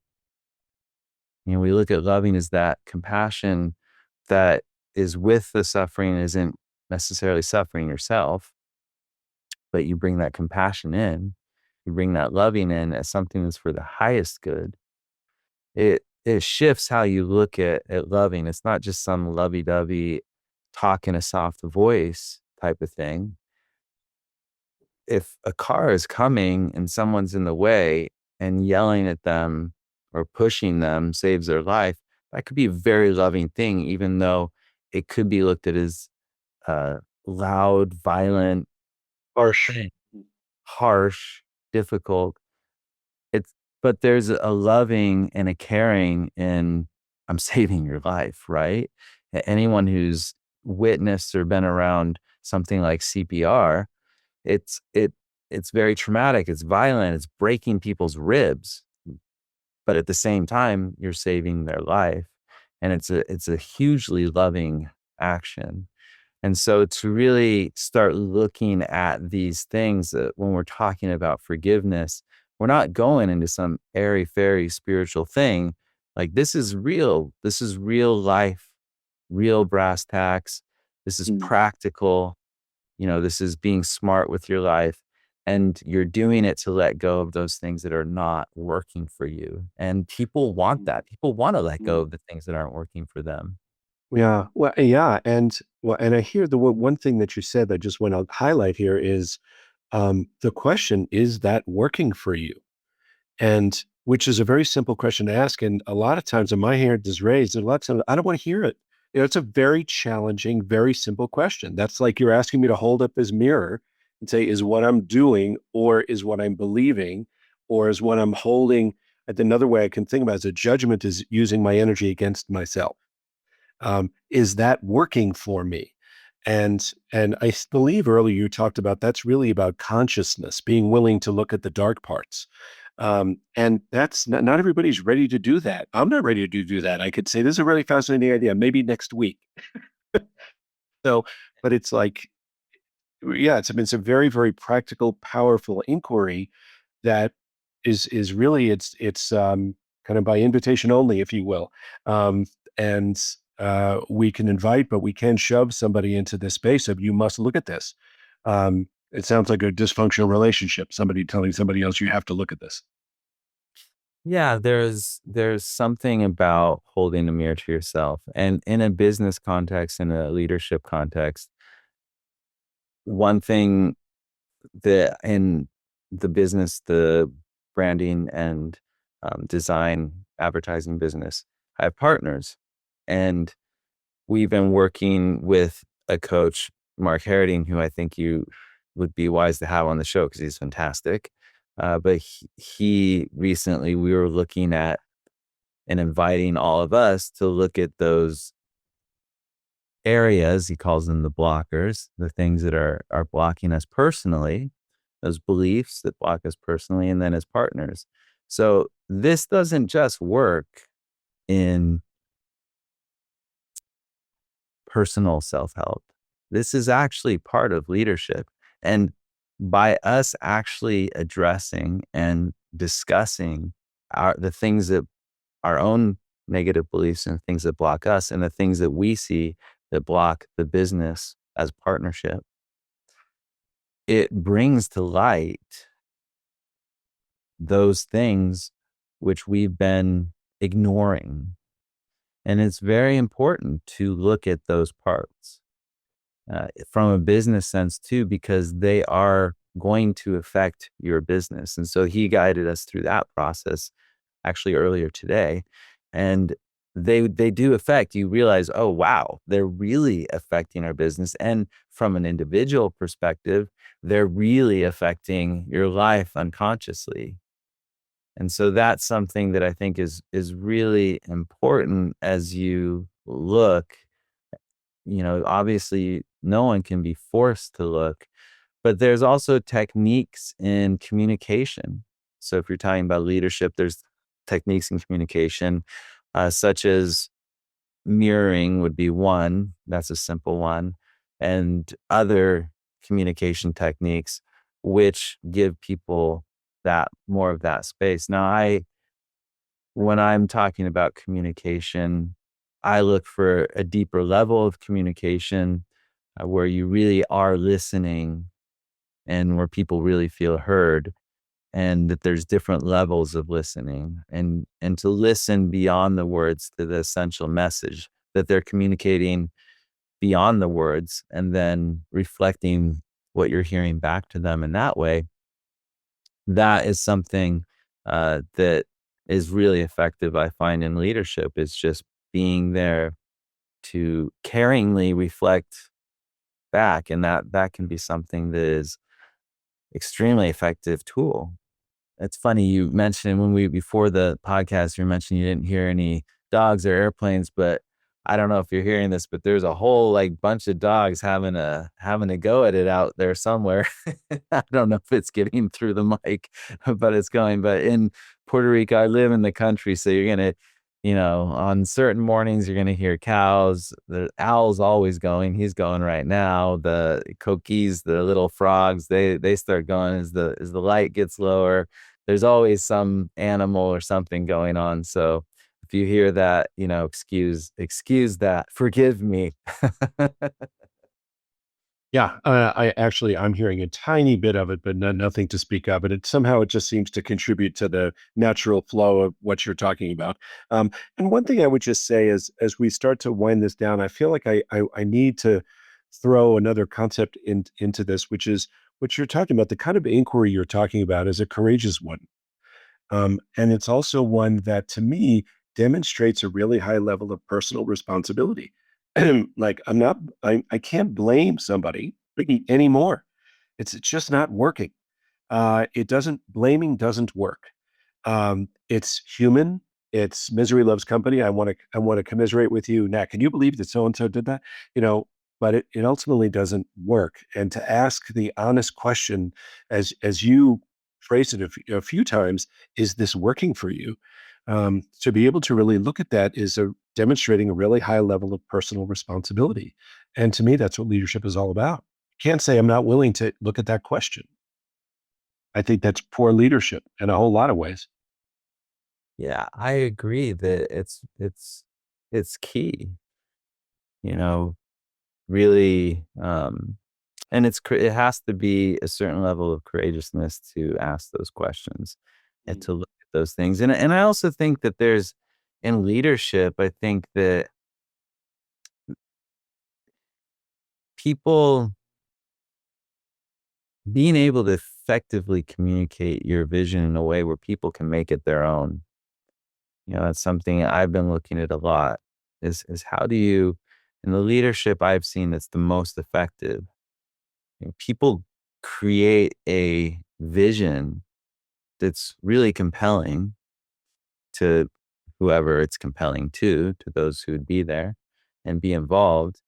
We look at loving as that compassion that is with the suffering, isn't necessarily suffering yourself, but you bring that compassion in, you bring that loving in as something that's for the highest good. It shifts how you look at loving. It's not just some lovey-dovey talk in a soft voice type of thing. If a car is coming and someone's in the way and yelling at them or pushing them saves their life, that could be a very loving thing, even though it could be looked at as uh, loud, violent, Harsh. harsh, difficult. It's but there's a loving and a caring in I'm saving your life, right? Anyone who's witnessed or been around something like CPR, it's it it's very traumatic, it's violent, it's breaking people's ribs, but at the same time, you're saving their life, and it's a hugely loving action. And so to really start looking at these things that when we're talking about forgiveness, we're not going into some airy-fairy spiritual thing. Like this is real. This is real life, real brass tacks. This is Mm, practical. This is being smart with your life. And you're doing it to let go of those things that are not working for you. And people want mm, that. People want to let go mm. of the things that aren't working for them. Yeah. Well, yeah. And I hear the one thing that you said that I just want to highlight here is the question, is that working for you? And which is a very simple question to ask. And a lot of times when my hand is raised, and a lot of times I don't want to hear it. It's a very challenging, very simple question. That's like you're asking me to hold up this mirror and say, is what I'm doing, or is what I'm believing, or is what I'm holding? And another way I can think about it is a judgment is using my energy against myself. Is that working for me? And believe earlier you talked about that's really about consciousness, being willing to look at the dark parts. And that's not everybody's ready to do that. I'm not ready to do that. I could say this is a really fascinating idea, maybe next week. So, but it's like, yeah, it's a very, very practical, powerful inquiry that is really it's kind of by invitation only, if you will. Um, and we can invite, but we can shove somebody into this space of you must look at this. It sounds like a dysfunctional relationship. Somebody telling somebody else you have to look at this. Yeah, there's something about holding a mirror to yourself. And in a business context, in a leadership context, one thing that in the business, the branding and design advertising business, I have partners. And we've been working with a coach, Mark Herring, who I think you would be wise to have on the show because he's fantastic. But he recently, we were looking at and inviting all of us to look at those areas, he calls them the blockers, the things that are blocking us personally, those beliefs that block us personally, and then as partners. So this doesn't just work in personal self-help. This is actually part of leadership. And by us actually addressing and discussing the things that our own negative beliefs and things that block us and the things that we see that block the business as partnership, it brings to light those things which we've been ignoring. And it's very important to look at those parts from a business sense too, because they are going to affect your business. And so he guided us through that process actually earlier today. And they do affect, you realize, oh wow, they're really affecting our business. And from an individual perspective, they're really affecting your life unconsciously. And so that's something that I think is really important as you look. Obviously no one can be forced to look, but there's also techniques in communication. So if you're talking about leadership, there's techniques in communication, such as mirroring would be one. That's a simple one. And other communication techniques, which give people that more of that space. Now, when I'm talking about communication, I look for a deeper level of communication where you really are listening and where people really feel heard, and that there's different levels of listening, and to listen beyond the words to the essential message that they're communicating beyond the words, and then reflecting what you're hearing back to them in that way. That is something that is really effective, I find, in leadership, is just being there to caringly reflect back. And that can be something that is extremely effective tool. It's funny you mentioned when we before the podcast, you mentioned you didn't hear any dogs or airplanes, but I don't know if you're hearing this, but there's a whole like bunch of dogs having a go at it out there somewhere. I don't know if it's getting through the mic, but it's going. But in Puerto Rico, I live in the country, so you're gonna, on certain mornings you're gonna hear cows. The owl's always going. He's going right now. The coquis, the little frogs, they start going as the light gets lower. There's always some animal or something going on. So if you hear that, excuse that. Forgive me. Yeah, I'm hearing a tiny bit of it, but nothing to speak of. And it just seems to contribute to the natural flow of what you're talking about. And one thing I would just say is, as we start to wind this down, I feel like I need to throw another concept into this, which is what you're talking about. The kind of inquiry you're talking about is a courageous one. And it's also one that to me demonstrates a really high level of personal responsibility. Like I can't blame somebody anymore. It's just not working. Blaming doesn't work. It's human. It's misery loves company. I want to commiserate with you. Nat, can you believe that so and so did that? You know, but it ultimately doesn't work. And to ask the honest question, as you phrased it a few times, is this working for you? To be able to really look at that is demonstrating a really high level of personal responsibility. And to me, that's what leadership is all about. Can't say I'm not willing to look at that question. I think that's poor leadership in a whole lot of ways. Yeah, I agree that it's key, you know, really, and it has to be a certain level of courageousness to ask those questions and Mm. to look at those things. And I also think that there's in leadership, I think that people being able to effectively communicate your vision in a way where people can make it their own. That's something I've been looking at a lot is how do you in the leadership I've seen that's the most effective, people create a vision that's really compelling to whoever it's compelling to those who would be there and be involved.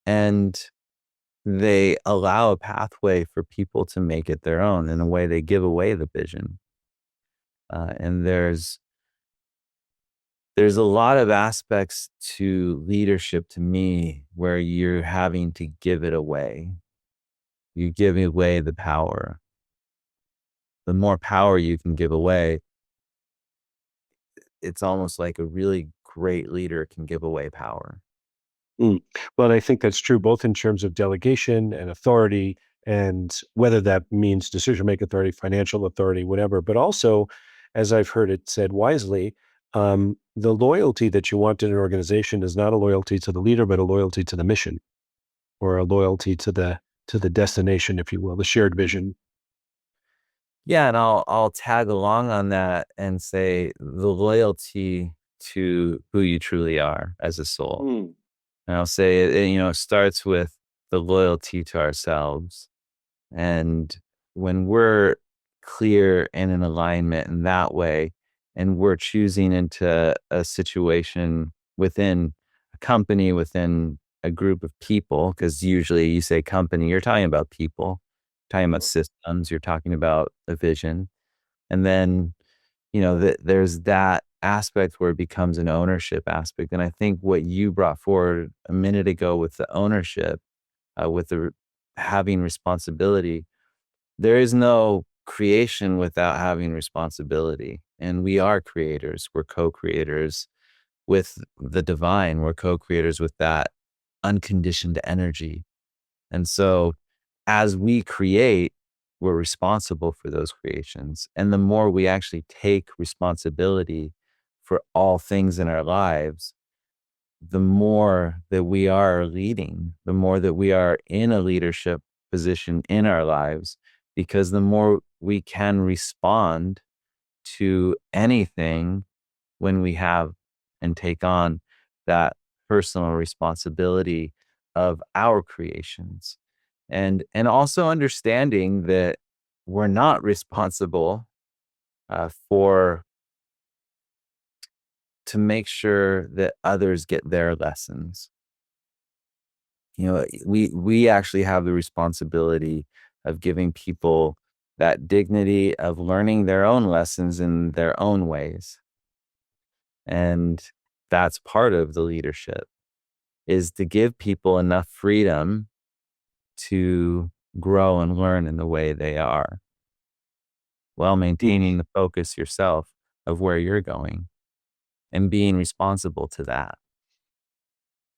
And they allow a pathway for people to make it their own. In a way, they give away the vision. And there's a lot of aspects to leadership to me where you're having to give it away. You give away the power. The more power you can give away, it's almost like a really great leader can give away power. Mm. Well, I think that's true both in terms of delegation and authority, and whether that means decision making authority, financial authority, whatever. But also, as I've heard it said wisely, the loyalty that you want in an organization is not a loyalty to the leader, but a loyalty to the mission or a loyalty to the destination, if you will, the shared vision. Yeah, and I'll tag along on that and say the loyalty to who you truly are as a soul. Mm. And I'll say it starts with the loyalty to ourselves. And when we're clear and in alignment in that way, and we're choosing into a situation within a company, within a group of people, because usually you say company, you're talking about people, talking about systems, you're talking about a vision. And then, there's that aspect where it becomes an ownership aspect. And I think what you brought forward a minute ago with the ownership, with the having responsibility, there is no creation without having responsibility. And we are creators. We're co-creators with the divine. We're co-creators with that unconditioned energy. And so as we create, we're responsible for those creations. And the more we actually take responsibility for all things in our lives, the more that we are leading, the more that we are in a leadership position in our lives, because the more we can respond to anything when we have and take on that personal responsibility of our creations. And also understanding that we're not responsible for to make sure that others get their lessons. We actually have the responsibility of giving people that dignity of learning their own lessons in their own ways. And that's part of the leadership, is to give people enough freedom to grow and learn in the way they are, while maintaining the focus yourself of where you're going and being responsible to that.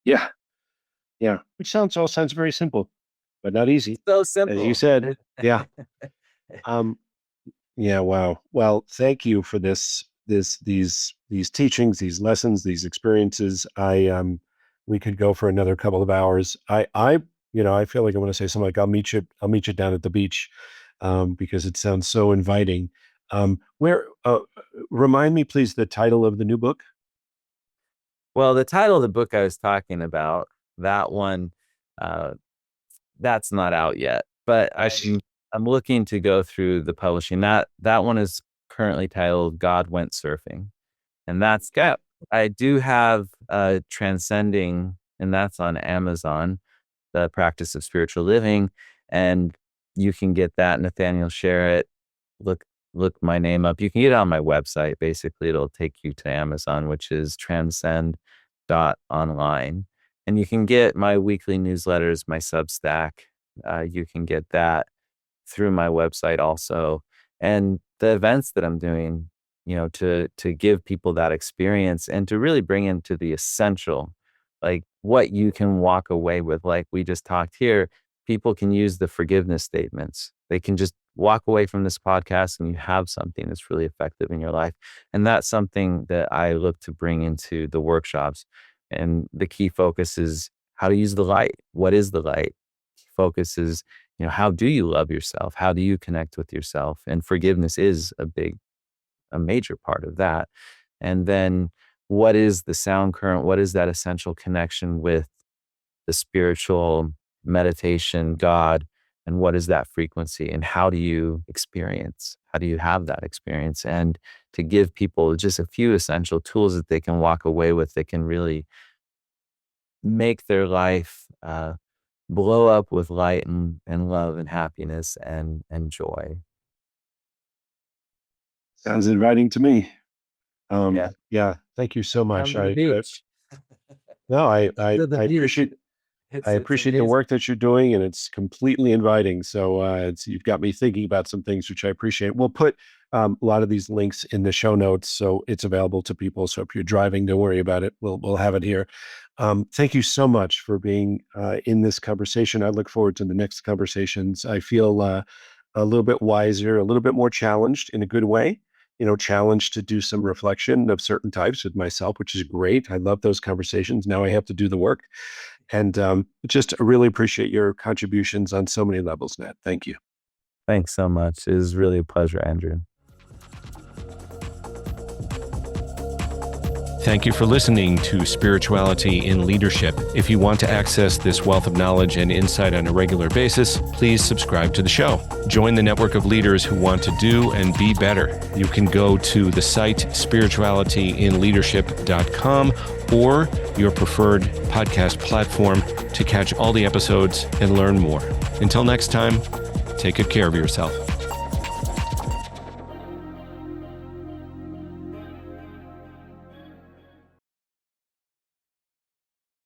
Yeah. Yeah. Which all sounds very simple, but not easy. So As you simple. said. Yeah. Um, yeah. Wow. Well, thank you for these teachings, these lessons, these experiences. We could go for another couple of hours. I feel like I want to say something like, I'll meet you down at the beach, because it sounds so inviting. Remind me, please, the title of the new book. Well, the title of the book I was talking about, that one, uh, that's not out yet, but I'm looking to go through the publishing. That one is currently titled God Went Surfing. And that's got, I do have Transcending, and that's on Amazon, the practice of spiritual living. And you can get that, Nathaniel Sharratt. Look my name up. You can get it on my website. Basically, it'll take you to Amazon, which is transcend.online. And you can get my weekly newsletters, my Substack. You can get that through my website also. And the events that I'm doing, to give people that experience and to really bring into the essential, like what you can walk away with. Like we just talked here, people can use the forgiveness statements. They can just walk away from this podcast and you have something that's really effective in your life. And that's something that I look to bring into the workshops. And the key focus is how to use the light. What is the light? Key focus is, how do you love yourself? How do you connect with yourself? And forgiveness is a major part of that. And then what is the sound current? What is that essential connection with the spiritual meditation, God? And what is that frequency? And how do you have that experience? And to give people just a few essential tools that they can walk away with, that can really make their life blow up with light and love and happiness and joy. Sounds inviting to me. Yeah. Yeah. Thank you so much. Down to the beach. No, I To the beach. appreciate the work that you're doing, and it's completely inviting. So you've got me thinking about some things, which I appreciate. We'll put a lot of these links in the show notes, so it's available to people. So if you're driving, don't worry about it. We'll have it here. Thank you so much for being in this conversation. I look forward to the next conversations. I feel a little bit wiser, a little bit more challenged in a good way. Challenged to do some reflection of certain types with myself, which is great. I love those conversations. Now I have to do the work. And just really appreciate your contributions on so many levels, Nat. Thank you. Thanks so much. It was really a pleasure, Andrew. Thank you for listening to Spirituality in Leadership. If you want to access this wealth of knowledge and insight on a regular basis, please subscribe to the show. Join the network of leaders who want to do and be better. You can go to the site spiritualityinleadership.com or your preferred podcast platform to catch all the episodes and learn more. Until next time, take good care of yourself.